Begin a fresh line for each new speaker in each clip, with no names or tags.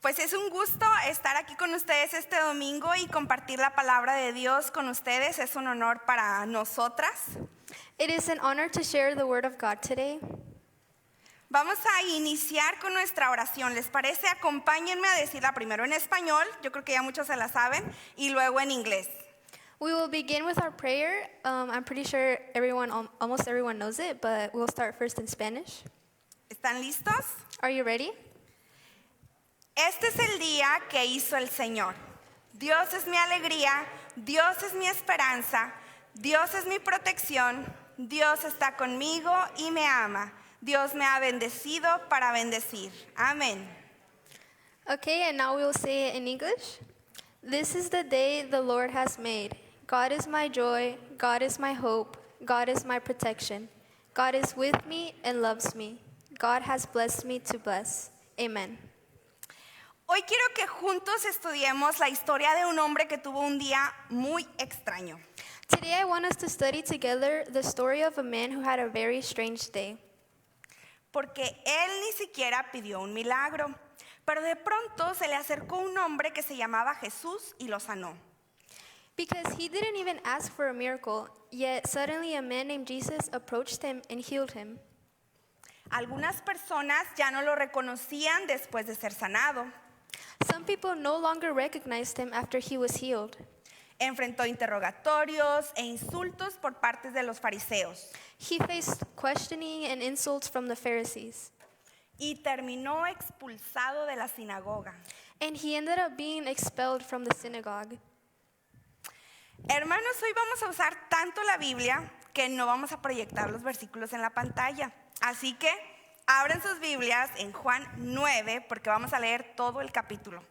Pues es un gusto estar aquí con ustedes este domingo y compartir la palabra de Dios con ustedes. Es un honor para nosotras.
It is an honor to share the Word of God today.
Vamos a iniciar con nuestra oración. ¿Les parece? Acompáñenme a decirla primero en español, yo creo que ya muchos se la saben, y luego en inglés.
We will begin with our prayer. I'm pretty sure almost everyone knows it, but we'll start first in Spanish.
¿Están listos?
Are you ready?
Este es el día que hizo el Señor. Dios es mi alegría, Dios es mi esperanza, Dios es mi protección, Dios está conmigo y me ama. Dios me ha bendecido para bendecir. Amén.
Okay, and now we will say it in English. This is the day the Lord has made. God is my joy, God is my hope, God is my protection. God is with me and loves me. God has blessed me to bless. Amen.
Hoy quiero que juntos estudiemos la historia de un hombre que tuvo un día muy extraño.
Today I want us to study together the story of a man who had a very strange day.
Porque él ni siquiera pidió un milagro, pero de pronto se le acercó un hombre que se llamaba Jesús y lo sanó.
Because he didn't even ask for a miracle, yet suddenly a man named Jesus approached him and healed him.
Algunas personas ya no lo reconocían después de ser sanado.
Some people no longer recognized him after he was healed.
Enfrentó interrogatorios e insultos por parte de los fariseos
He faced questioning and insults from the Pharisees,
y terminó expulsado de la sinagoga.
and he ended up being expelled from the synagogue.
Hermanos, hoy vamos a usar tanto la Biblia que no vamos a proyectar los versículos en la pantalla. Así que abren sus Biblias en Juan 9 porque vamos a leer todo el capítulo.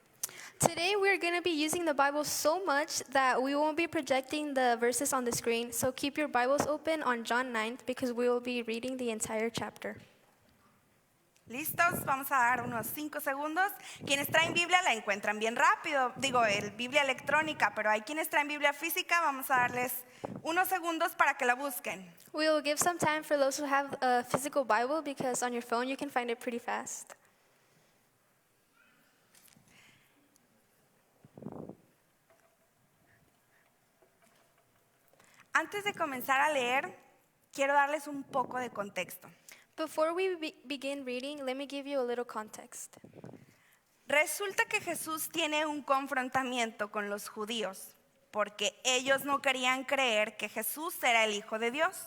Today we're going to be using the Bible so much that we won't be projecting the verses on the screen, so keep your Bibles open on John 9 because we will be reading the entire chapter.
¿Listos? Vamos a dar unos 5 segundos. Quienes traen Biblia la encuentran bien rápido. Digo, Biblia electrónica, pero hay quienes traen Biblia física. Vamos a darles unos segundos para que la busquen.
We will give some time for those who have a physical Bible because on your phone you can find it pretty fast.
Antes de comenzar a leer, quiero darles un poco de contexto.
Before we begin reading, let me give you a little context.
Resulta que Jesús tiene un confrontamiento con los judíos, porque ellos no querían creer que Jesús era el Hijo de Dios.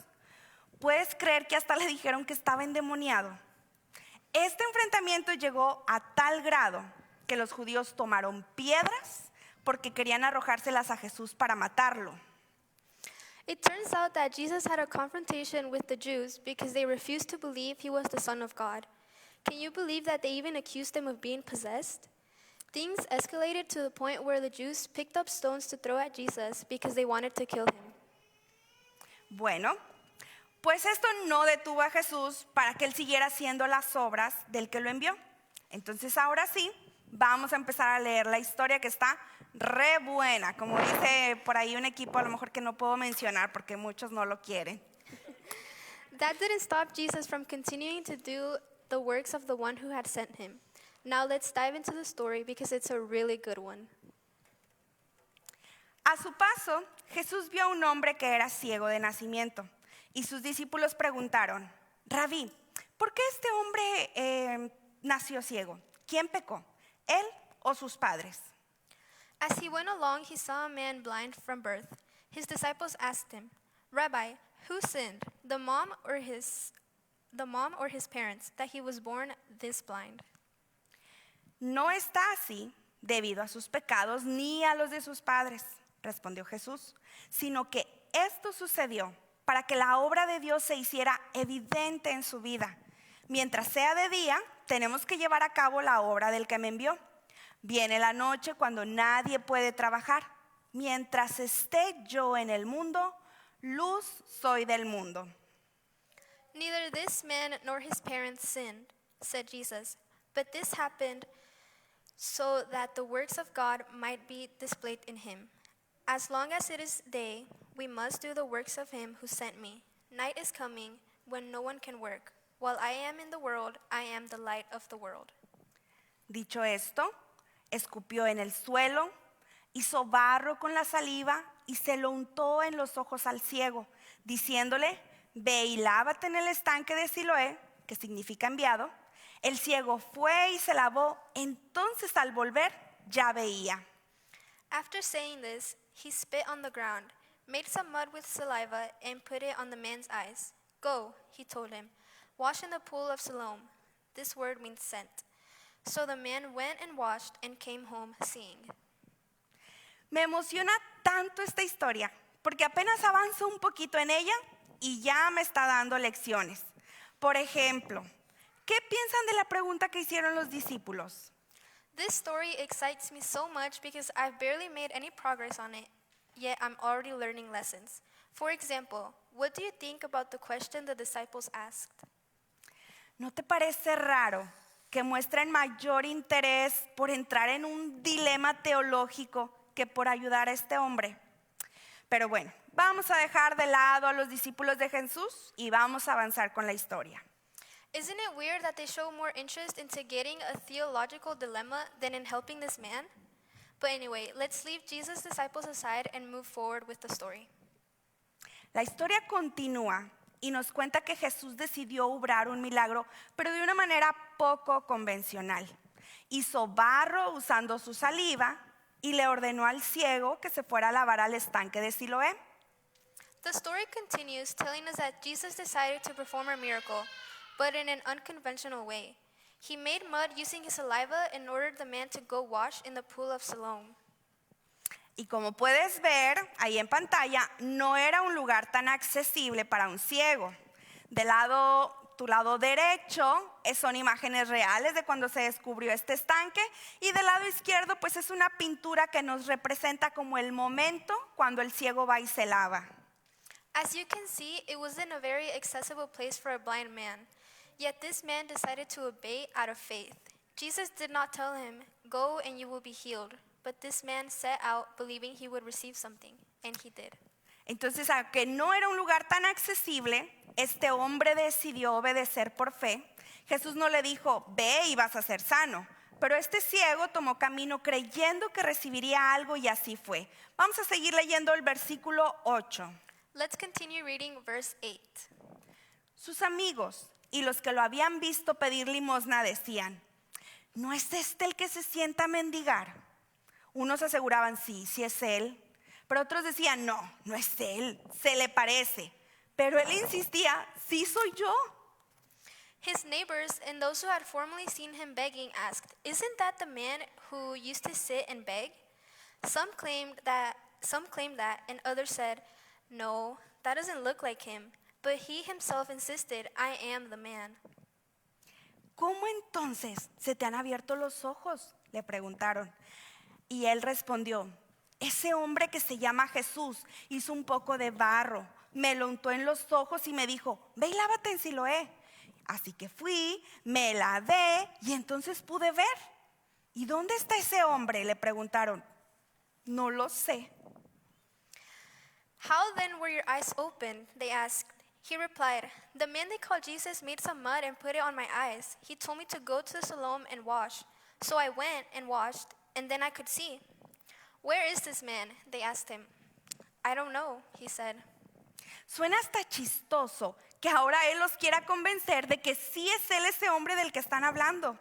Puedes creer que hasta le dijeron que estaba endemoniado. Este enfrentamiento llegó a tal grado que los judíos tomaron piedras porque querían arrojárselas a Jesús para matarlo.
It turns out that Jesus had a confrontation with the Jews because they refused to believe he was the Son of God. Can you believe that they even accused him of being possessed? Things escalated to the point where the Jews picked up stones to throw at Jesus because they wanted to kill him.
Bueno, pues esto no detuvo a Jesús para que él siguiera haciendo las obras del que lo envió. Entonces ahora sí, vamos a empezar a leer la historia que está re buena, como dice por ahí un equipo a lo mejor que no puedo mencionar porque muchos no lo quieren.
That didn't stop Jesus from continuing to do the works of the one who had sent him. Now let's dive into the story because it's a really good one.
A su paso, Jesús vio a un hombre que era ciego de nacimiento y sus discípulos preguntaron: Rabí, ¿por qué este hombre nació ciego? ¿Quién pecó, él o sus padres?
As he went along, he saw a man blind from birth. His disciples asked him, Rabbi, who sinned, the mom or his parents, that he was born this blind?
No está así debido a sus pecados ni a los de sus padres, respondió Jesús, sino que esto sucedió para que la obra de Dios se hiciera evidente en su vida. Mientras sea de día, tenemos que llevar a cabo la obra del que me envió. Viene la noche cuando nadie puede trabajar. Mientras esté yo en el mundo, luz soy del mundo.
Neither this man nor his parents sinned, said Jesus, but this happened so that the works of God might be displayed in him. As long as it is day, we must do the works of him who sent me. Night is coming when no one can work. While I am in the world, I am the light of the world.
Dicho esto, escupió en el suelo, hizo barro con la saliva y se lo untó en los ojos al ciego, diciéndole: ve y lávate en el estanque de Siloé, que significa enviado. El ciego fue y se lavó, entonces al volver ya veía.
After saying this, he spit on the ground, made some mud with saliva, and put it on the man's eyes. Go, he told him, wash in the pool of Siloam. This word means sent. So the man went and washed and came home seeing.
Me emociona tanto esta historia, porque apenas avanzo un poquito en ella y ya me está dando lecciones. Por ejemplo, ¿qué piensan de la pregunta que hicieron los discípulos?
This story excites me so much because I've barely made any progress on it, yet I'm already learning lessons. For example, what do you think about the question the disciples asked?
¿No te parece raro que muestren mayor interés por entrar en un dilema teológico que por ayudar a este hombre? Pero bueno, vamos a dejar de lado a los discípulos de Jesús y vamos a avanzar con la historia.
Isn't it weird that they show more interest into getting a theological dilemma than in helping this man? But anyway, let's leave Jesus' disciples aside and move forward with the story.
La historia continúa y nos cuenta que Jesús decidió obrar un milagro, pero de una manera poco convencional. Hizo barro usando su saliva y le ordenó al ciego que se fuera a lavar al estanque de Siloé.
The story continues telling us that Jesus decided to perform a miracle, but in an unconventional way. He made mud using his saliva and ordered the man to go wash in the pool of Siloam.
Y como puedes ver ahí en pantalla, no era un lugar tan accesible para un ciego. Tu lado derecho son imágenes reales de cuando se descubrió este estanque, y del lado izquierdo pues es una pintura que nos representa como el momento cuando el ciego va y se lava.
As you can see, it wasn't a very accessible place for a blind man. Yet this man decided to obey out of faith. Jesus did not tell him, "Go and you will be healed." But this man set out believing he would receive something, and he did.
Entonces, aunque no era un lugar tan accesible, este hombre decidió obedecer por fe. Jesús no le dijo: ve y vas a ser sano. Pero este ciego tomó camino creyendo que recibiría algo, y así fue. Vamos a seguir leyendo el versículo 8.
Let's continue reading verse 8.
Sus amigos y los que lo habían visto pedir limosna decían: ¿no es este el que se sienta a mendigar? Unos aseguraban: sí es él. Pero otros decían: no es él, se le parece. Pero él insistía: sí soy yo.
His neighbors and those who had formerly seen him begging asked, "Isn't that the man who used to sit and beg?" Some claimed that, and others said, "No, that doesn't look like him." But he himself insisted, "I am the man."
¿Cómo entonces se te han abierto los ojos?, le preguntaron. Y él respondió: ese hombre que se llama Jesús hizo un poco de barro, me lo untó en los ojos y me dijo: ve y lávate en Siloé. Así que fui, me lavé y entonces pude ver. ¿Y dónde está ese hombre?, le preguntaron. No lo sé.
How then were your eyes opened? They asked. He replied, "The man they call Jesus made some mud and put it on my eyes. He told me to go to Siloam and wash. So I went and washed, and then I could see." "Where is this man?" they asked him. "I don't know," he said.
Suena hasta chistoso que ahora él los quiera convencer de que sí es él ese hombre del que están hablando.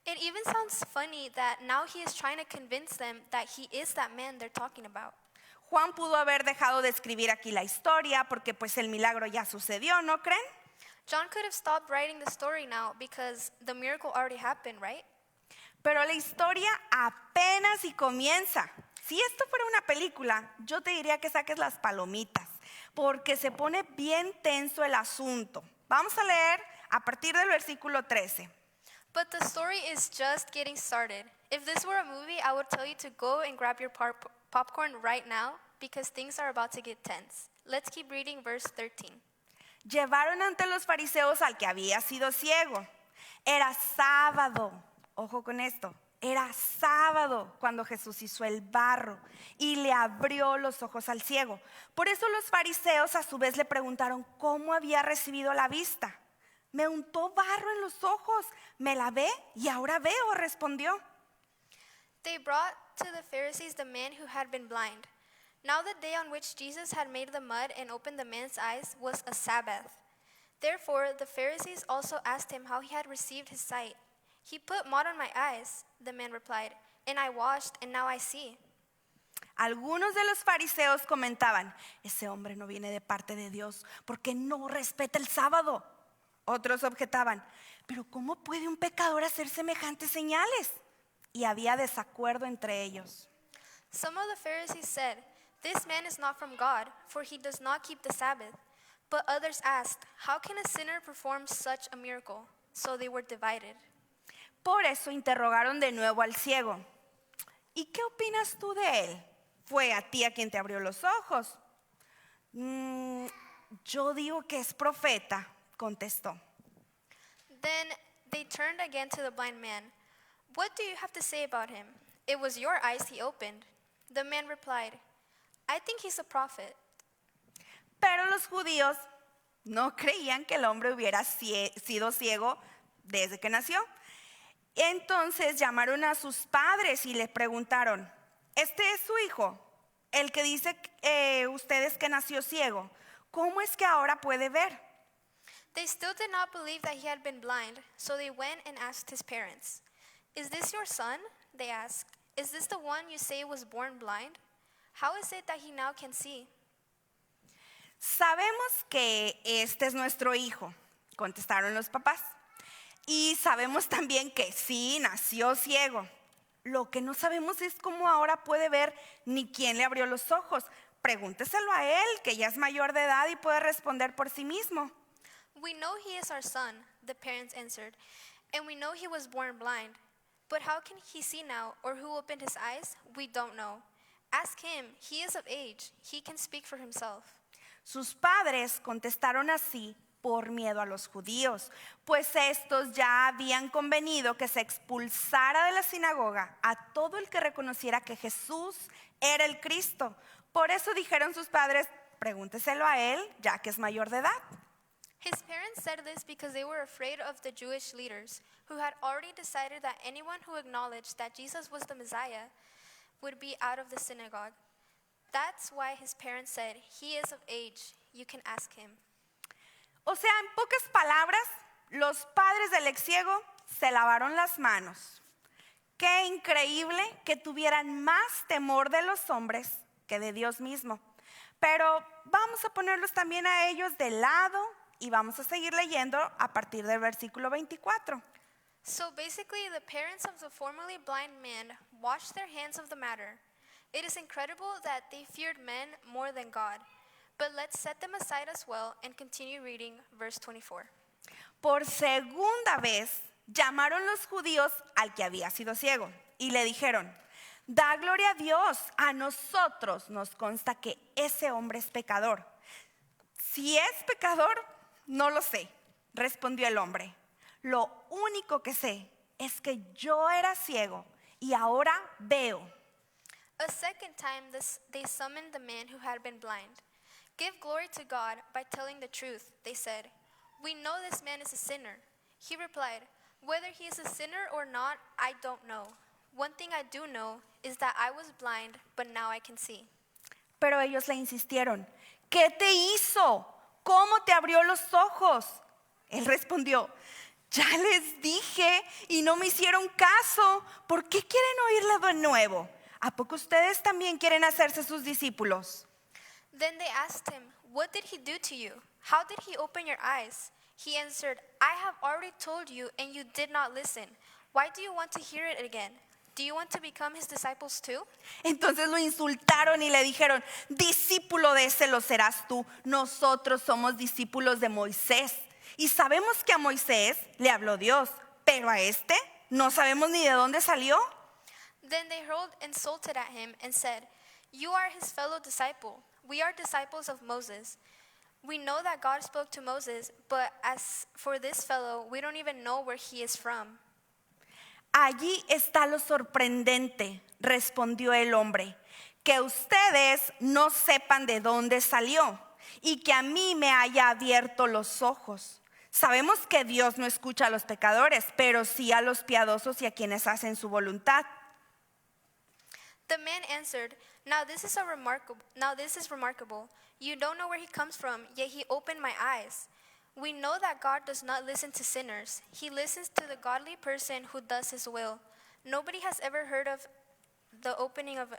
It even sounds funny that now he is trying to convince them that he is that man they're talking about.
Juan pudo haber dejado de escribir aquí la historia porque pues el milagro ya sucedió, ¿no creen?
John could have stopped writing the story now because the miracle already happened, right?
Pero la historia apenas y comienza. Si esto fuera una película, yo te diría que saques las palomitas, porque se pone bien tenso el asunto. Vamos a leer a partir del versículo 13.
But the story is just getting started. If this were a movie, I would tell you to go and grab your popcorn right now because things are about to get tense. Let's keep reading verse 13.
Llevaron ante los fariseos al que había sido ciego. Era sábado, ojo con esto, era sábado cuando Jesús hizo el barro y le abrió los ojos al ciego. Por eso los fariseos a su vez le preguntaron cómo había recibido la vista. Me untó barro en los ojos, me lavé y ahora veo, respondió.
They brought to the Pharisees the man who had been blind. Now the day on which Jesus had made the mud and opened the man's eyes was a Sabbath. Therefore the Pharisees also asked him how he had received his sight. He put mud on my eyes, the man replied, and I washed, and now I see.
Algunos de los fariseos comentaban, ese hombre no viene de parte de Dios porque no respeta el sábado. Otros objetaban, pero ¿cómo puede un pecador hacer semejantes señales? Y había desacuerdo entre ellos.
Some of the Pharisees said, "This man is not from God, for he does not keep the Sabbath." But others asked, "How can a sinner perform such a miracle?" So they were divided.
Por eso interrogaron de nuevo al ciego. ¿Y qué opinas tú de él? ¿Fue a ti a quien te abrió los ojos? Yo digo que es profeta, contestó.
Then they turned again to the blind man. "What do you have to say about him? It was your eyes he opened." The man replied, "I think he's a prophet."
Pero los judíos no creían que el hombre hubiera sido ciego desde que nació. Entonces llamaron a sus padres y les preguntaron, ¿este es su hijo? El que dice ustedes que nació ciego, ¿cómo es que ahora puede ver?
They still did not believe that he had been blind, so they went and asked his parents. "Is this your son?" they asked. "Is this the one you say was born blind? How is it that he now can see?"
Sabemos que este es nuestro hijo, contestaron los papás. Y sabemos también que sí, nació ciego. Lo que no sabemos es cómo ahora puede ver ni quién le abrió los ojos. Pregúnteselo a él, que ya es mayor de edad y puede responder por sí mismo.
"We know he is our son," the parents answered, "and we know he was born blind. But how can he see now, or who opened his eyes? We don't know. Ask him, he is of age, he can speak for himself."
Sus padres contestaron así por miedo a los judíos, pues estos ya habían convenido que se expulsara de la sinagoga a todo el que reconociera que Jesús era el Cristo. Por eso dijeron sus padres, pregúnteselo a él, ya que es mayor de edad.
His parents said this because they were afraid of the Jewish leaders, who had already decided that anyone who acknowledged that Jesus was the Messiah would be out of the synagogue. That's why his parents said, "He is of age, you can ask him."
O sea, en pocas palabras, los padres del ex ciego se lavaron las manos. Qué increíble que tuvieran más temor de los hombres que de Dios mismo. Pero vamos a ponerlos también a ellos de lado y vamos a seguir leyendo a partir del versículo 24.
So basically, the parents of the formerly blind man washed their hands of the matter. It is incredible that they feared men more than God. But let's set them aside as well and continue reading verse 24.
Por segunda vez llamaron los judíos al que había sido ciego y le dijeron, da gloria a Dios, a nosotros nos consta que ese hombre es pecador. Si es pecador, no lo sé, respondió el hombre. Lo único que sé es que yo era ciego y ahora veo.
A second time they summoned the man who had been blind. "Give glory to God by telling the truth," they said. "We know this man is a sinner." He replied, "Whether he is a sinner or not, I don't know. One thing I do know is that I was blind, but now I can see."
Pero ellos le insistieron, ¿qué te hizo? ¿Cómo te abrió los ojos? Él respondió, ya les dije y no me hicieron caso. ¿Por qué quieren oírlo de nuevo? ¿A poco ustedes también quieren hacerse sus discípulos?
Then they asked him, "What did he do to you? How did he open your eyes?" He answered, "I have already told you, and you did not listen. Why do you want to hear it again? Do you want to become his disciples too?"
Entonces lo insultaron y le dijeron, discípulo de ese lo serás tú. Nosotros somos discípulos de Moisés. Y sabemos que a Moisés le habló Dios, pero a este no sabemos ni de dónde salió.
Then they hurled insulted at him and said, "You are his fellow disciple. We are disciples of Moses. We know that God spoke to Moses, but as for this fellow, we don't even know where he is from."
Allí está lo sorprendente, respondió el hombre, que ustedes no sepan de dónde salió y que a mí me haya abierto los ojos. Sabemos que Dios no escucha a los pecadores, pero sí a los piadosos y a quienes hacen su voluntad.
The man answered, Now this is remarkable. You don't know where he comes from, yet he opened my eyes. We know that God does not listen to sinners. He listens to the godly person who does his will. Nobody has ever heard of the opening of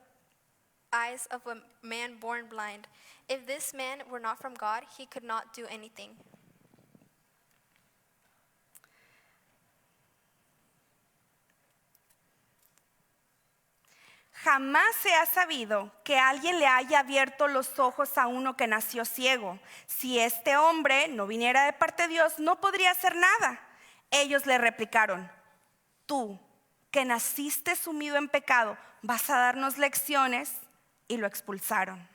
eyes of a man born blind. If this man were not from God, he could not do anything.
Jamás se ha sabido que alguien le haya abierto los ojos a uno que nació ciego. Si este hombre no viniera de parte de Dios, no podría hacer nada. Ellos le replicaron, tú, que naciste sumido en pecado, ¿vas a darnos lecciones? Y lo expulsaron.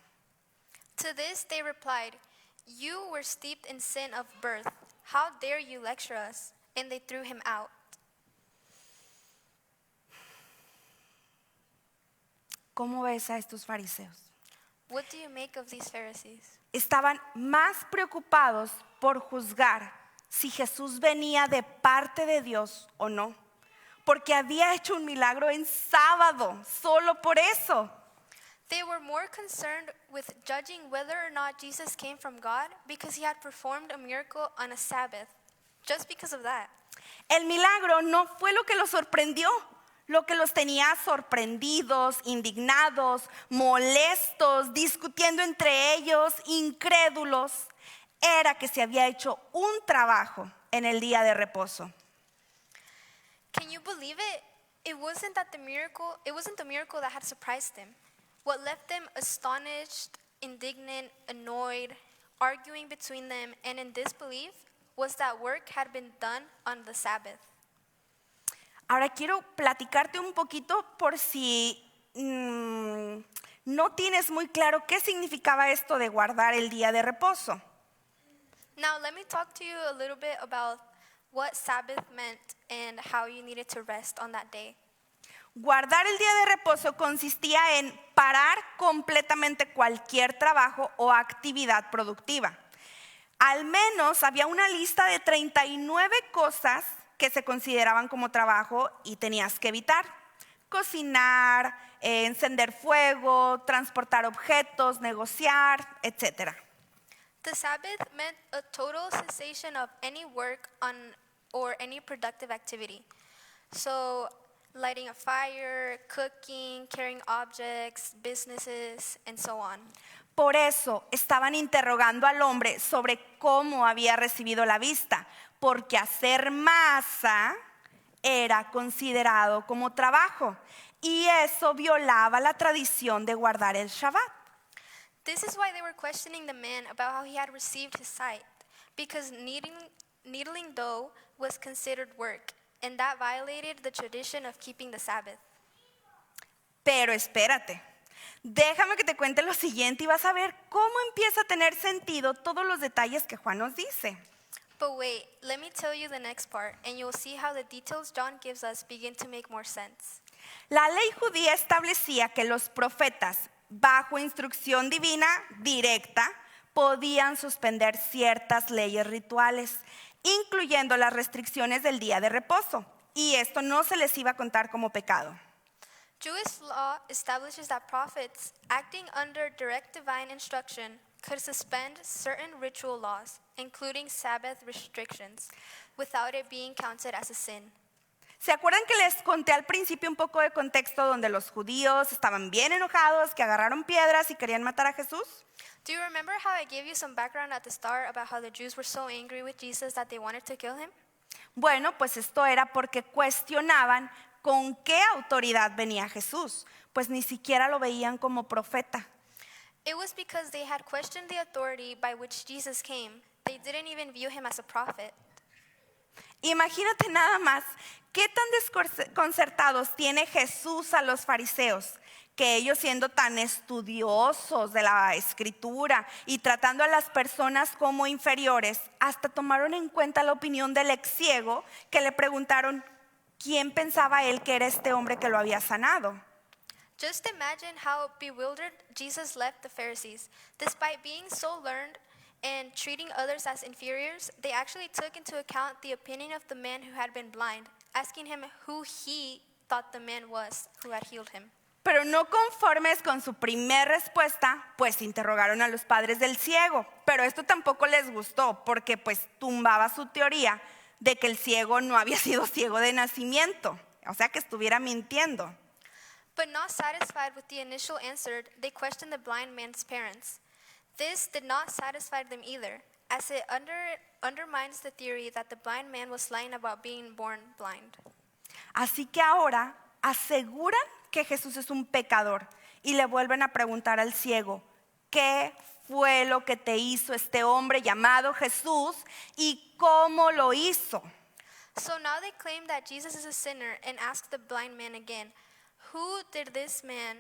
To this they replied, You were steeped in sin of birth. How dare you lecture us? And they threw him out.
¿Cómo ves a estos fariseos?
What do you make of these Pharisees?
Estaban más preocupados por juzgar si Jesús venía de parte de Dios o no, porque había hecho un milagro en sábado, solo por eso.
They were more concerned with judging whether or not Jesus came from God because he had performed a miracle on a Sabbath, just because of that.
El milagro no fue lo que los sorprendió. Lo que los tenía sorprendidos, indignados, molestos, discutiendo entre ellos, incrédulos, era que se había hecho un trabajo en el día de reposo.
Can you believe it? It wasn't the miracle that had surprised them. What left them astonished, indignant, annoyed, arguing between them, and in disbelief was that work had been done on the Sabbath.
Ahora quiero platicarte un poquito por si no tienes muy claro qué significaba esto de guardar el día de reposo.
Now let me talk to you a little bit about what Sabbath meant and how you needed to rest on that day.
Guardar el día de reposo consistía en parar completamente cualquier trabajo o actividad productiva. Al menos había una lista de 39 cosas que se consideraban como trabajo y tenías que evitar. Cocinar, encender fuego, transportar objetos, negociar, etc.
The Sabbath meant a total cessation of any work or any productive activity. So, lighting a fire, cooking, carrying objects, businesses, and so on.
Por eso estaban interrogando al hombre sobre cómo había recibido la vista, porque hacer masa era considerado como trabajo y eso violaba la tradición de guardar el Shabbat.
This is why they were questioning the man about how he had received his sight, because needling dough was considered work, and that violated the tradition of keeping the Sabbath.
Pero espérate, déjame que te cuente lo siguiente y vas a ver cómo empieza a tener sentido todos los detalles que Juan nos dice.
But wait, let me tell you the next part, and you'll see how the details John gives us begin to make more sense.
La ley judía establecía que los profetas, bajo instrucción divina directa, podían suspender ciertas leyes rituales, incluyendo las restricciones del día de reposo, y esto no se les iba a contar como pecado.
Jewish law establishes that prophets, acting under direct divine instruction, could suspend certain ritual laws, including Sabbath restrictions, without it being counted as a sin.
¿Se acuerdan que les conté al principio un poco de contexto donde los judíos estaban bien enojados, que agarraron piedras y querían matar a Jesús?
Do you remember how I gave you some background at the start about how the Jews were so angry with Jesus that they wanted to kill him?
Bueno, pues esto era porque cuestionaban con qué autoridad venía Jesús, pues ni siquiera lo veían como profeta.
It was because they had questioned the authority by which Jesus came. They didn't even view him as a prophet.
Imagínate nada más qué tan desconcertados tiene Jesús a los fariseos, que ellos siendo tan estudiosos de la escritura y tratando a las personas como inferiores, hasta tomaron en cuenta la opinión del ex ciego que le preguntaron quién pensaba él que era este hombre que lo había sanado.
Just imagine how bewildered Jesus left the Pharisees. Despite being so learned and treating others as inferiors, they actually took into account the opinion of the man who had been blind, asking him who he thought the man was who had healed him.
Pero no conformes con su primer respuesta, pues interrogaron a los padres del ciego. Pero esto tampoco les gustó, porque pues tumbaba su teoría de que el ciego no había sido ciego de nacimiento, o sea que estuviera mintiendo.
But not satisfied with the initial answer, they questioned the blind man's parents. This did not satisfy them either, as it undermines the theory that the blind man was lying about being born blind.
Así que ahora aseguran que Jesús es un pecador y le vuelven a preguntar al ciego, ¿qué fue lo que te hizo este hombre llamado Jesús y cómo lo hizo?
So now they claim that Jesus is a sinner and ask the blind man again, Who did this man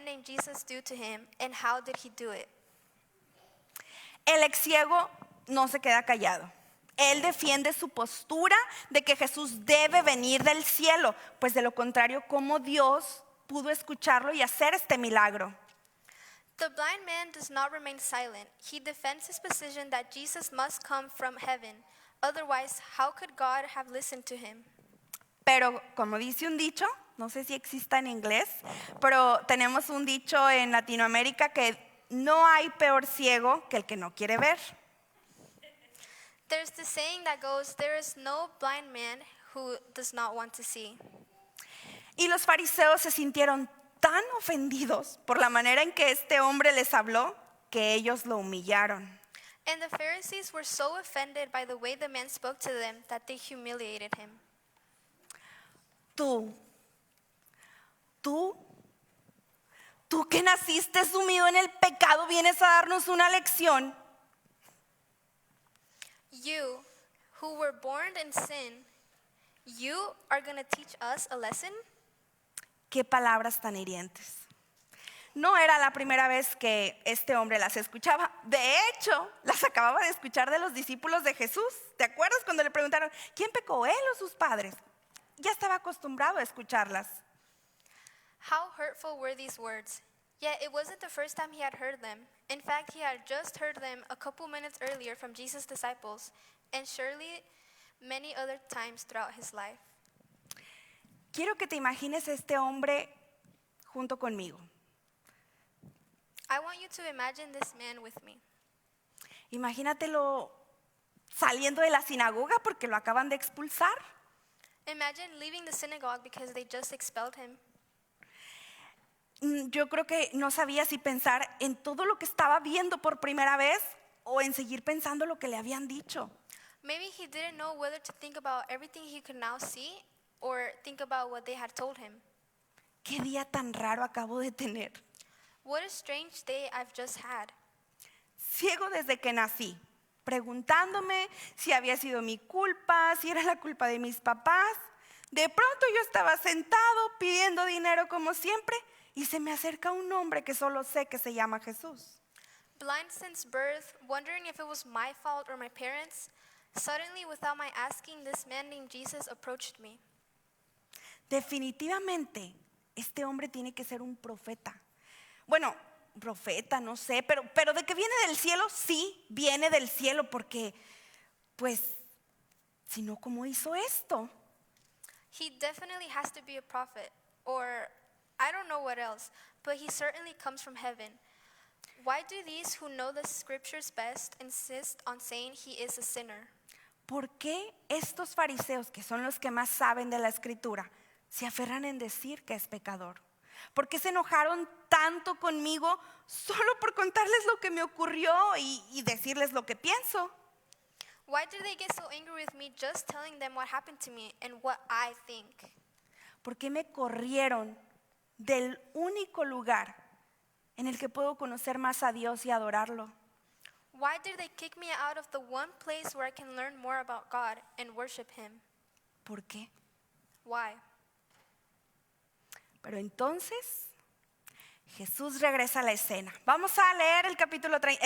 named Jesus do to him, and how did he do it?
El ex ciego no se queda callado. Él defiende su postura de que Jesús debe venir del cielo, pues de lo contrario, ¿cómo Dios pudo escucharlo y hacer este milagro?
The blind man does not remain silent. He defends his position that Jesus must come from heaven. Otherwise, how could God have listened to him?
Pero como dice un dicho, no sé si exista en inglés, pero tenemos un dicho en Latinoamérica que no hay peor ciego que el que no quiere ver.
There's the saying that goes, there is no blind man who does not want to see.
Y los fariseos se sintieron tan ofendidos por la manera en que este hombre les habló que ellos lo humillaron.
And the Pharisees were so offended by the way the man spoke to them that they humiliated him. Tú que naciste sumido en el pecado, vienes a darnos una lección. You, who were born in sin, you are going to teach us a lesson?
Qué palabras tan hirientes. No era la primera vez que este hombre las escuchaba. De hecho, las acababa de escuchar de los discípulos de Jesús. ¿Te acuerdas cuando le preguntaron, ¿quién pecó, él o sus padres? Ya estaba acostumbrado a escucharlas.
How hurtful were these words? Yet it wasn't the first time he had heard them. In fact, he had just heard them a couple minutes earlier from Jesus' disciples, and surely many other times throughout his life.
Quiero que te imagines este hombre junto conmigo.
I want you to imagine this man with me.
Imagínatelo saliendo de la sinagoga porque lo acaban de expulsar.
Imagine leaving the synagogue because they just expelled him.
Yo creo que no sabía si pensar en todo lo que estaba viendo por primera vez o en seguir pensando lo que le habían dicho.
Maybe he didn't know whether to think about everything he could now see or think about what they had told him.
¿Qué día tan raro acabo de tener?
What a strange day I've just had.
Ciego desde que nací, preguntándome si había sido mi culpa, si era la culpa de mis papás. De pronto yo estaba sentado pidiendo dinero como siempre y se me acerca un hombre que solo sé que se llama Jesús.
Blind since birth, wondering if it was my fault or my parents', suddenly without my asking, this man named Jesus approached me.
Definitivamente, este hombre tiene que ser un profeta. Bueno, profeta, no sé, pero de que viene del cielo, sí, viene del cielo, porque, pues, si no, ¿cómo hizo esto?
He definitely has to be a prophet, or I don't know what else, but he certainly comes from heaven. Why do these who know the scriptures best insist on saying he is a sinner?
¿Por qué estos fariseos, que son los que más saben de la escritura, se aferran en decir que es pecador? ¿Por qué se enojaron tanto conmigo solo por contarles lo que me ocurrió y decirles lo que pienso?
Why did they get so angry with me just telling them what happened to me and what I think?
¿Por qué me corrieron del único lugar en el que puedo conocer más a Dios y adorarlo?
Why did they kick me out of the one place where I can learn more about God and worship Him?
¿Por qué?
Why?
Pero entonces Jesús regresa a la escena. Vamos a leer el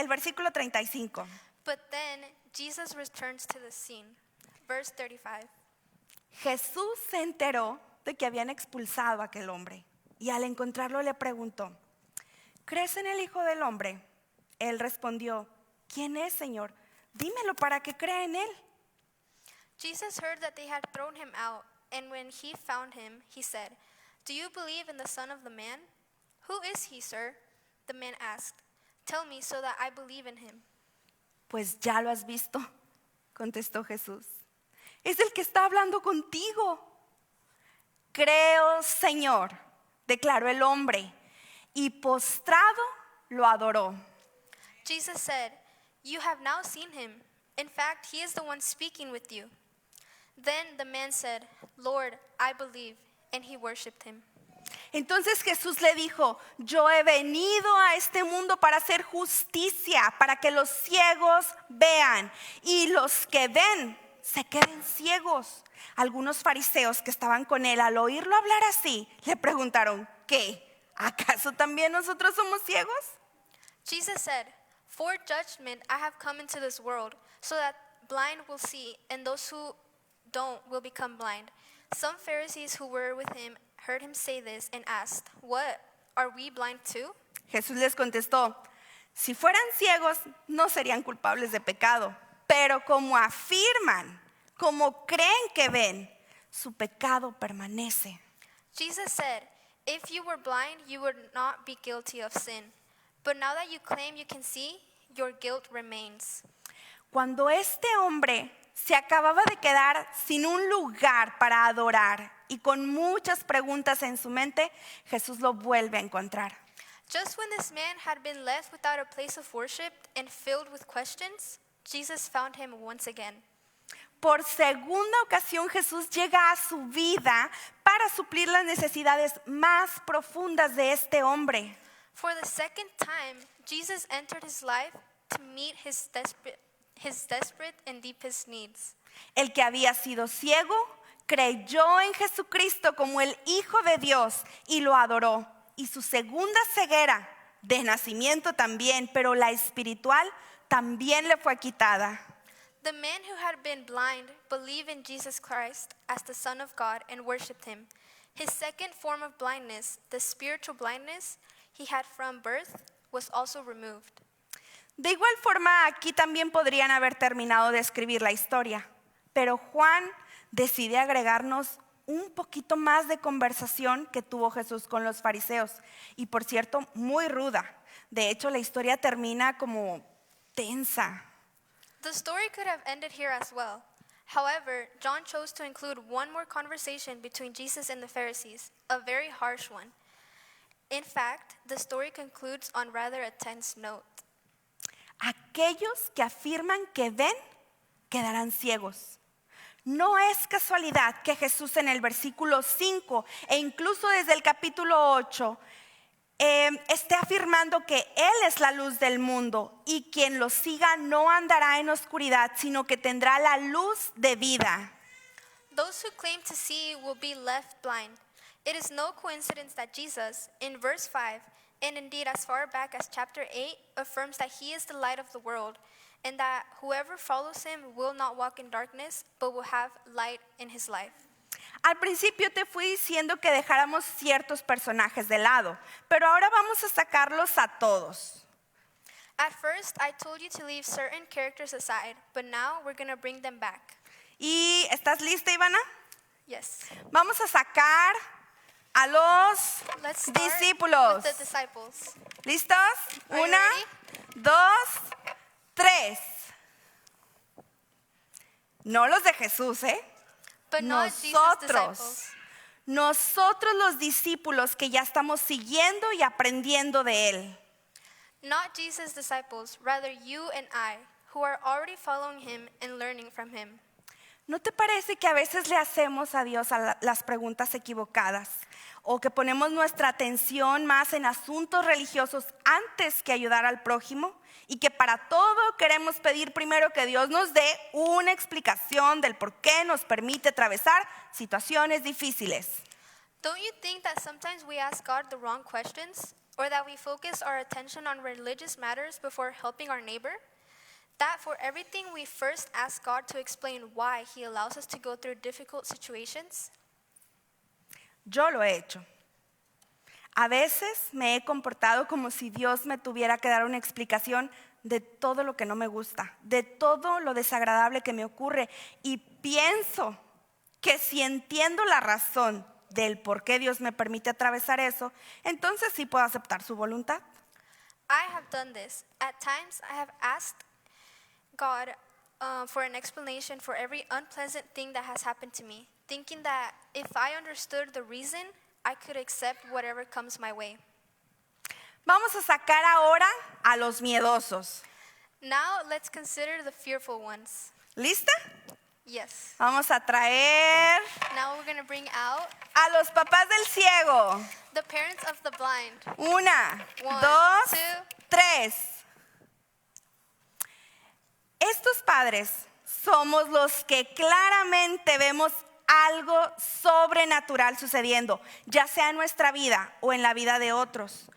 versículo 35.
But then Jesus returns to the scene. Verse 35.
Jesús se enteró de que habían expulsado a aquel hombre y al encontrarlo le preguntó, ¿crees en el Hijo del Hombre? Él respondió, ¿quién es, Señor? Dímelo para que crea en él.
Jesus heard that they had thrown him out, and when he found him, he said, "Do you believe in the Son of the Man? Who is he, sir?" The man asked, "Tell me so that I believe in him."
Pues ya lo has visto, contestó Jesús. Es el que está hablando contigo. Creo, Señor, declaró el hombre, y postrado lo adoró.
Jesus said, "You have now seen him. In fact, he is the one speaking with you." Then the man said, "Lord, I believe," and he worshipped him.
Entonces Jesús le dijo, yo he venido a este mundo para hacer justicia, para que los ciegos vean y los que ven se queden ciegos. Algunos fariseos que estaban con él, al oírlo hablar así, le preguntaron, ¿qué? ¿Acaso también nosotros somos ciegos?
Jesus said, "For judgment I have come into this world, so that blind will see, and those who don't will become blind." Some Pharisees who were with him heard him say this and asked, "What? Are we blind too?"
Jesús les contestó, si fueran ciegos no serían culpables de pecado, pero como afirman, como creen que ven, su pecado permanece.
Jesus said, "If you were blind, you would not be guilty of sin. But now that you claim you can see, your guilt remains."
Cuando este hombre se acababa de quedar sin un lugar para adorar y con muchas preguntas en su mente, Jesús lo vuelve a encontrar.
Just when this man had been left without a place of worship and filled with questions, Jesus found him once again.
Por segunda ocasión Jesús llega a su vida para suplir las necesidades más profundas de este hombre.
For the second time, Jesus entered his life to meet his desperate and deepest needs.
El que había sido ciego creyó en Jesucristo como el Hijo de Dios y lo adoró. Y su segunda ceguera, de nacimiento también, pero la espiritual, también le fue quitada.
The man who had been blind believed in Jesus Christ as the Son of God and worshipped him. His second form of blindness, the spiritual blindness he had from birth, was also removed.
De igual forma, aquí también podrían haber terminado de escribir la historia, pero Juan decide agregarnos un poquito más de conversación que tuvo Jesús con los fariseos, y por cierto, muy ruda. De hecho, la historia termina como tensa.
The story could have ended here as well. However, John chose to include one more conversation between Jesus and the Pharisees, a very harsh one. In fact, the story concludes on rather a tense note.
Aquellos que afirman que ven, quedarán ciegos. No es casualidad que Jesús en el versículo 5 e incluso desde el capítulo 8 esté afirmando que Él es la luz del mundo y quien lo siga no andará en oscuridad, sino que tendrá la luz de vida.
Those who claim to see will be left blind. It is no coincidence that Jesus, in verse 5, and indeed as far back as chapter 8, affirms that he is the light of the world, and that whoever follows him will not walk in darkness, but will have light in his life.
Al principio te fui diciendo que dejáramos ciertos personajes de lado, pero ahora vamos a sacarlos a todos.
At first, I told you to leave certain characters aside, but now we're going to bring them back.
¿Y estás lista, Ivana?
Yes.
Vamos a sacar a los
Let's start
discípulos.
with the disciples.
¿Listos?
Are you
1,
ready?
2, 3. No los de Jesús, ¿eh?
But not Jesus'
Nosotros.
disciples.
Nosotros los discípulos que ya estamos siguiendo y aprendiendo de Él.
Not Jesus' disciples, rather you and I, who are already following him and learning from him.
¿No te parece que a veces le hacemos a Dios las preguntas equivocadas? O que ponemos nuestra atención más en asuntos religiosos antes que ayudar al prójimo? Y que para todo queremos pedir primero que Dios nos dé una explicación del por qué nos permite atravesar situaciones difíciles.
Don't you think that sometimes we ask God the wrong questions, or that we focus our attention on religious matters before helping our neighbor? That for everything we first ask God to explain why he allows us to go through difficult situations?
Yo lo he hecho. A veces me he comportado como si Dios me tuviera que dar una explicación de todo lo que no me gusta, de todo lo desagradable que me ocurre, y pienso que si entiendo la razón del por qué Dios me permite atravesar eso, entonces sí puedo aceptar su voluntad.
I have done this. At times, I have asked God for an explanation for every unpleasant thing that has happened to me, thinking that if I understood the reason, I could accept whatever comes my way.
Vamos a sacar ahora a los miedosos.
Now, let's consider the fearful ones.
¿Lista?
Yes.
Vamos a traer
Now we're going to bring out
a los papás del ciego.
the parents of the blind.
1,
1,
2,
2.
3. Estos padres somos los que claramente vemos algo sobrenatural sucediendo, ya sea en nuestra vida o en la vida de otros,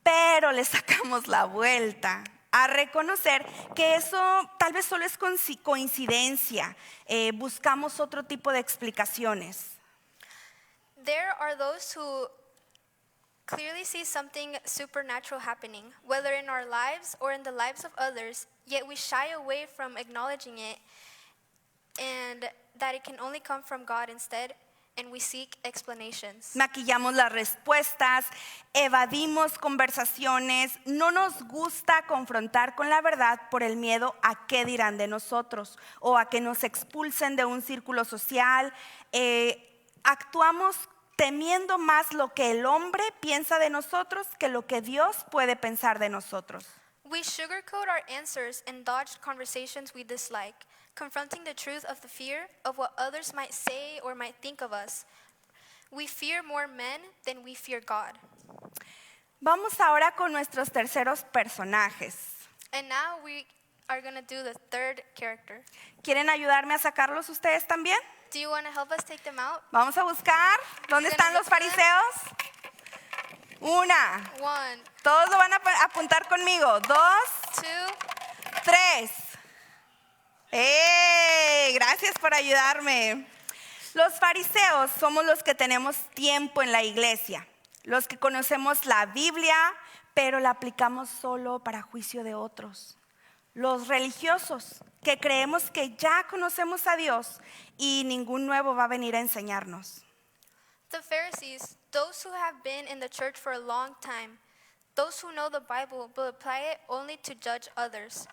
pero le sacamos la vuelta a reconocer que eso tal vez solo es coincidencia, buscamos otro tipo de explicaciones.
There are those who clearly see something supernatural happening, whether in our lives or in the lives of others, yet we shy away from acknowledging it and that it can only come from God instead, and we seek explanations.
Maquillamos las respuestas, evadimos conversaciones, no nos gusta confrontar con la verdad por el miedo a qué dirán de nosotros o a que nos expulsen de un círculo social. Actuamos temiendo más lo que el hombre piensa de nosotros que lo que Dios puede pensar de nosotros.
We sugarcoat our answers and dodge conversations we dislike, confronting the truth of the fear of what others might say or might think of us. We fear more men than we fear God.
Vamos ahora con nuestros terceros personajes.
And now we are going to do the third character.
¿Quieren ayudarme a sacarlos ustedes también?
Do you want to help us take them out?
Vamos a buscar. ¿Dónde están los fariseos? 1.
1,
Todos lo van a apuntar conmigo. 2,
2,
3. Gracias por ayudarme. Los fariseos somos los que tenemos tiempo en la iglesia, los que conocemos la Biblia, pero la aplicamos solo para juicio de otros. Los religiosos, que creemos que ya conocemos a Dios y ningún nuevo va a venir a enseñarnos.
The Pharisees, those who have been in the church for a long time, those who know the Bible but apply it only to judge others.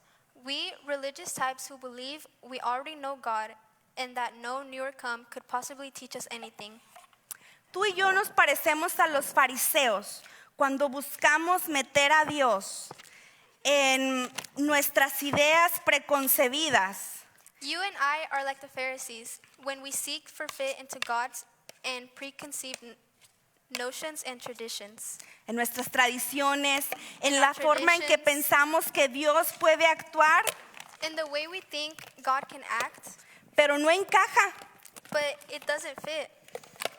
We religious types who believe we already know God and that no newer come could possibly teach us anything.
Tú y yo nos parecemos a los fariseos cuando buscamos meter a Dios en nuestras ideas preconcebidas.
You and I are like the Pharisees when we seek for fit into God's and preconceived notions and traditions.
En nuestras tradiciones, en la forma en que pensamos que Dios puede actuar,
In the way we think God can act,
pero no encaja.
but it doesn't fit.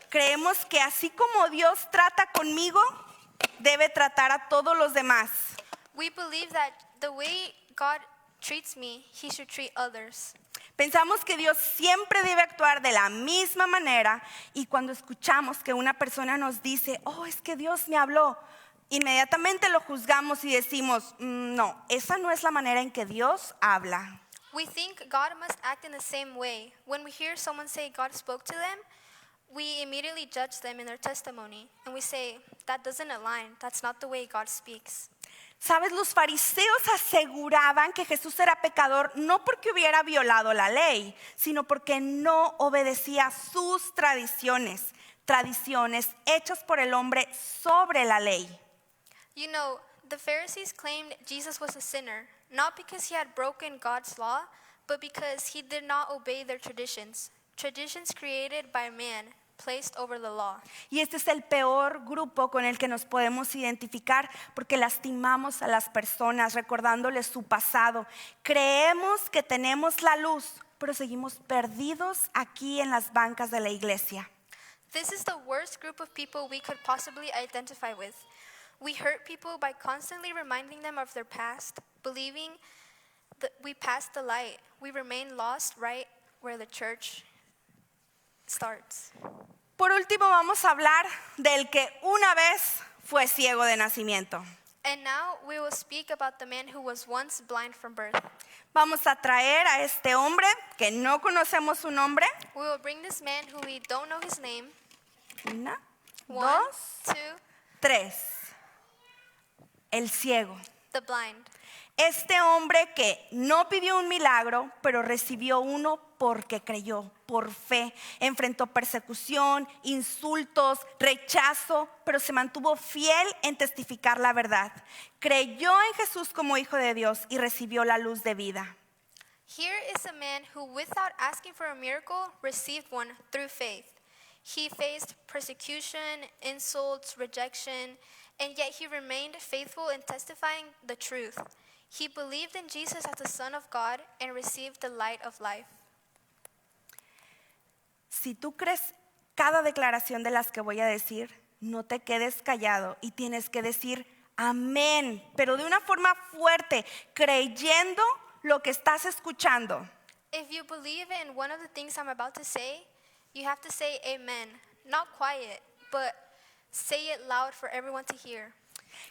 Creemos que así como Dios trata conmigo, debe tratar a todos los demás.
We believe that the way God treats me, He should treat others.
Pensamos que Dios siempre debe actuar de la misma manera y cuando escuchamos que una persona nos dice, oh, es que Dios me habló, inmediatamente lo juzgamos y decimos, no, esa no es la manera en que Dios habla.
We think God must act in the same way. When we hear someone say God spoke to them, we immediately judge them in their testimony. And we say, that doesn't align. That's not the way God speaks.
Sabes, los fariseos aseguraban que Jesús era pecador no porque hubiera violado la ley, sino porque no obedecía sus tradiciones hechas por el hombre sobre la ley.
You know, the Pharisees claimed Jesus was a sinner, not because he had broken God's law, but because he did not obey their traditions created by man, placed over the law.
Y este es el peor grupo con el que nos podemos identificar porque lastimamos a las personas recordándoles su pasado. Creemos que tenemos la luz, pero seguimos perdidos aquí en las bancas de la iglesia.
This is the worst group of people we could possibly identify with. We hurt people by constantly reminding them of their past, believing that we passed the light. We remain lost right where the church starts.
Por último, vamos a hablar del que una vez fue ciego de nacimiento.
And now we will speak about the man who was once blind from birth.
Vamos a traer a este hombre que no conocemos su nombre.
We will bring this man who we don't know his name.
1,
One,
2,
two,
3. El ciego.
the blind.
Este hombre que no pidió un milagro, pero recibió uno porque creyó, por fe. Enfrentó persecución, insultos, rechazo, pero se mantuvo fiel en testificar la verdad. Creyó en Jesús como Hijo de Dios y recibió la luz de vida.
Here is a man who, without asking for a miracle, received one through faith. He faced persecution, insults, rejection, and yet he remained faithful in testifying the truth. He believed in Jesus as the Son of God and received the light of life.
Si tú crees cada declaración de las que voy a decir, no te quedes callado y tienes que decir amén, pero de una forma fuerte, creyendo lo que estás escuchando.
If you believe in one of the things I'm about to say, you have to say amen. Not quiet, but say it loud for everyone to hear.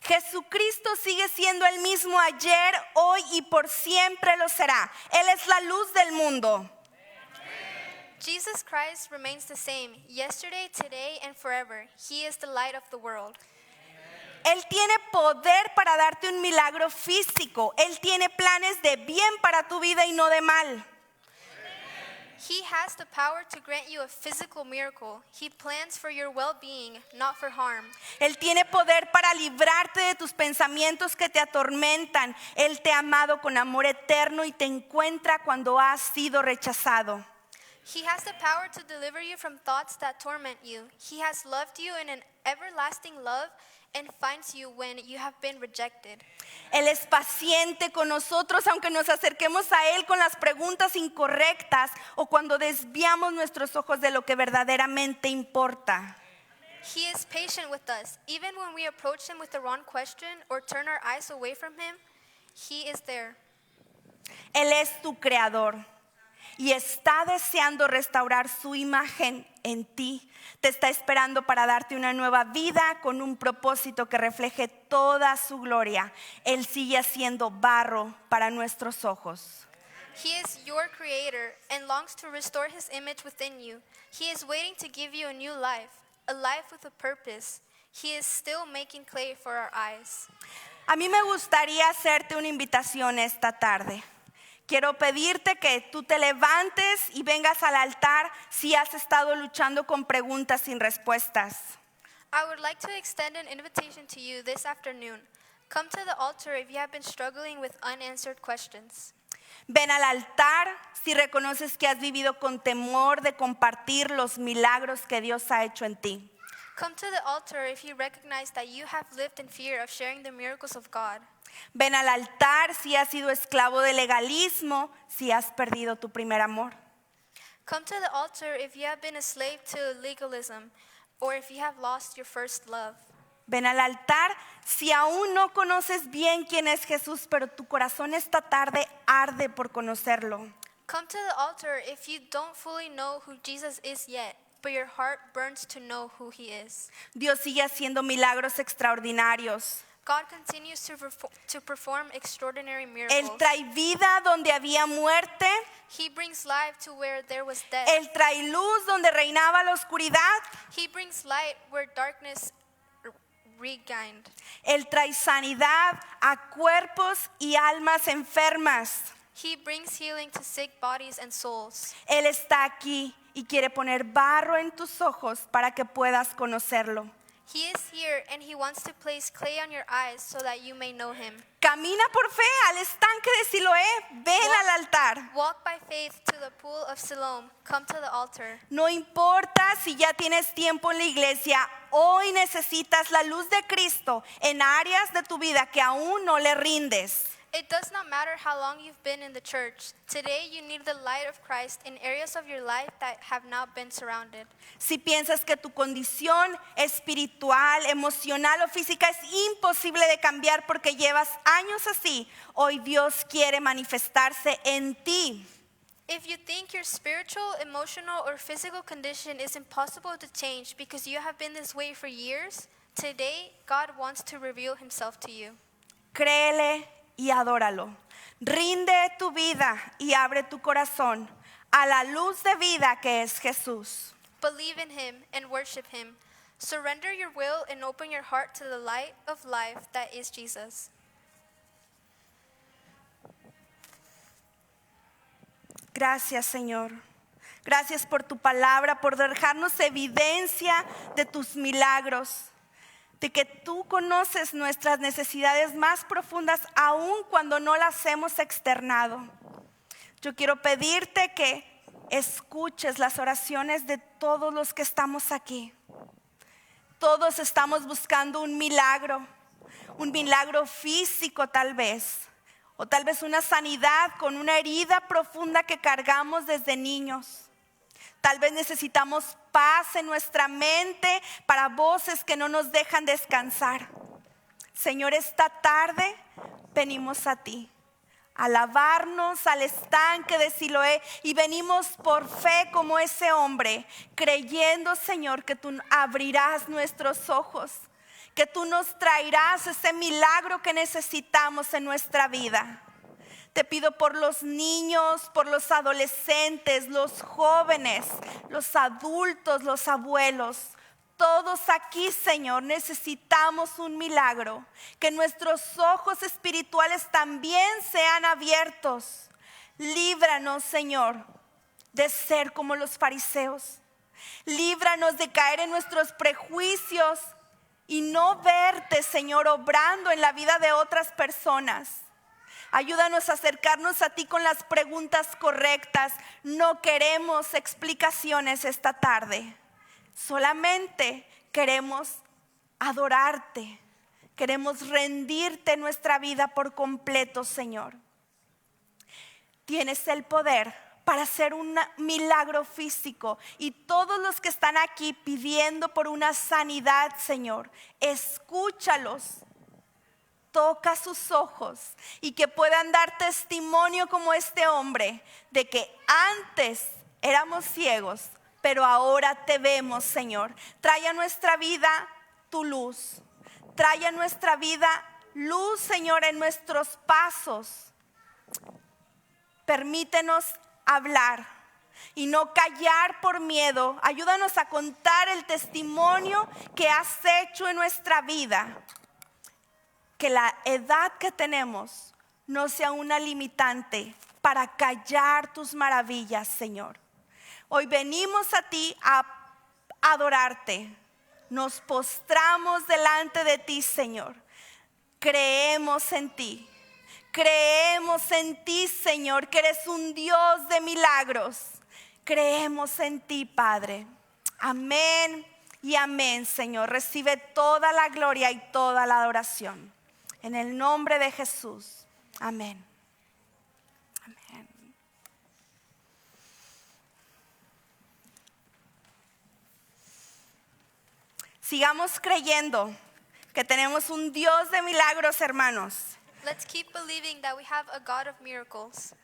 Jesucristo sigue siendo el mismo ayer, hoy y por siempre lo será. Él es la luz del mundo.
Jesus Christ remains the same yesterday, today, and forever. He is the light of the world.
Él tiene poder para darte un milagro físico. Él tiene planes de bien para tu vida y no de mal.
He has the power to grant you a physical miracle. He plans for your well-being, not for harm.
Él tiene poder para librarte de tus pensamientos que te atormentan. Él te ha amado con amor eterno y te encuentra cuando has sido rechazado.
He has the power to deliver you from thoughts that torment you. He has loved you in an everlasting love and finds you when you have been rejected.
Él es paciente con nosotros aunque nos acerquemos a Él con las preguntas incorrectas o cuando desviamos nuestros ojos de lo que verdaderamente importa.
He is patient with us. Even when we approach him with the wrong question or turn our eyes away from him, he is there.
Él es tu creador y está deseando restaurar su imagen en ti. Te está esperando para darte una nueva vida con un propósito que refleje toda su gloria. Él sigue haciendo barro para nuestros ojos.
He is your creator and longs to restore his image within you. He is waiting to give you a new life, a life with a purpose. He is still making clay for our eyes.
A mí me gustaría hacerte una invitación esta tarde. Quiero pedirte que tú te levantes y vengas al altar si has estado luchando con preguntas sin respuestas.
I would like to extend an invitation to you this afternoon. Come to the altar if you have been struggling with unanswered questions.
Ven al altar si reconoces que has vivido con temor de compartir los milagros que Dios ha hecho en ti.
Come to the altar if you recognize that you have lived in fear of sharing the miracles of God.
Ven al altar si has sido esclavo del legalismo, si has perdido tu primer amor.
Come to the altar if you have been a slave to legalism or if you have lost your first love.
Ven al altar si aún no conoces bien quién es Jesús, pero tu corazón esta tarde arde por conocerlo.
Come to the altar if you don't fully know who Jesus is yet, but your heart burns to know who he is.
Dios sigue haciendo milagros extraordinarios.
God continues to perform extraordinary
Él
miracles.
trae vida donde había muerte.
He brings life to where there was death.
Él trae luz donde reinaba la oscuridad.
He brings light where darkness regained.
Él trae sanidad a cuerpos y almas enfermas.
He brings healing to sick bodies and souls.
Él está aquí y quiere poner barro en tus ojos para que puedas conocerlo.
He is here and he wants to place clay on your eyes so that you may know him.
Camina por fe al estanque de Siloé. Ven al altar.
Walk by faith to the pool of Siloam. Come to the altar.
No importa si ya tienes tiempo en la iglesia, hoy necesitas la luz de Cristo en áreas de tu vida que aún no le rindes.
It does not matter how long you've been in the church. Today you need the light of Christ in areas of your life that have not been surrounded.
Si piensas que tu condición espiritual, emocional o física es imposible de cambiar porque llevas años así, hoy Dios quiere manifestarse en ti.
If you think your spiritual, emotional, or physical condition is impossible to change because you have been this way for years, today God wants to reveal himself to you.
Créele y adóralo. Rinde tu vida y abre tu corazón a la luz de vida que es Jesús.
Believe in him and worship him. Surrender your will and open your heart to the light of life that is Jesus.
Gracias, Señor. Gracias por tu palabra, por dejarnos evidencia de tus milagros, de que tú conoces nuestras necesidades más profundas aun cuando no las hemos externado. Yo quiero pedirte que escuches las oraciones de todos los que estamos aquí. Todos estamos buscando un milagro físico tal vez, o tal vez una sanidad con una herida profunda que cargamos desde niños. Tal vez necesitamos paz en nuestra mente para voces que no nos dejan descansar. Señor, esta tarde venimos a ti, a lavarnos al estanque de Siloé, y venimos por fe como ese hombre, creyendo, Señor, que tú abrirás nuestros ojos, que tú nos traerás ese milagro que necesitamos en nuestra vida. Te pido por los niños, por los adolescentes, los jóvenes, los adultos, los abuelos. Todos aquí, Señor, necesitamos un milagro. Que nuestros ojos espirituales también sean abiertos. Líbranos, Señor, de ser como los fariseos. Líbranos de caer en nuestros prejuicios y no verte, Señor, obrando en la vida de otras personas. Ayúdanos a acercarnos a ti con las preguntas correctas. No queremos explicaciones esta tarde. Solamente queremos adorarte. Queremos rendirte nuestra vida por completo, Señor. Tienes el poder para hacer un milagro físico. Y todos los que están aquí pidiendo por una sanidad, Señor, escúchalos. Toca sus ojos y que puedan dar testimonio como este hombre de que antes éramos ciegos, pero ahora te vemos, Señor. Trae a nuestra vida tu luz. Trae a nuestra vida luz, Señor, en nuestros pasos. Permítenos hablar y no callar por miedo. Ayúdanos a contar el testimonio que has hecho en nuestra vida. Que la edad que tenemos no sea una limitante para callar tus maravillas, Señor. Hoy venimos a ti a adorarte. Nos postramos delante de ti, Señor. Creemos en ti. Creemos en ti, Señor, que eres un Dios de milagros. Creemos en ti, Padre. Amén y amén, Señor. Recibe toda la gloria y toda la adoración. En el nombre de Jesús. Amén. Amén. Sigamos creyendo que tenemos un Dios de milagros, hermanos.
Let's keep believing that we have a God of miracles.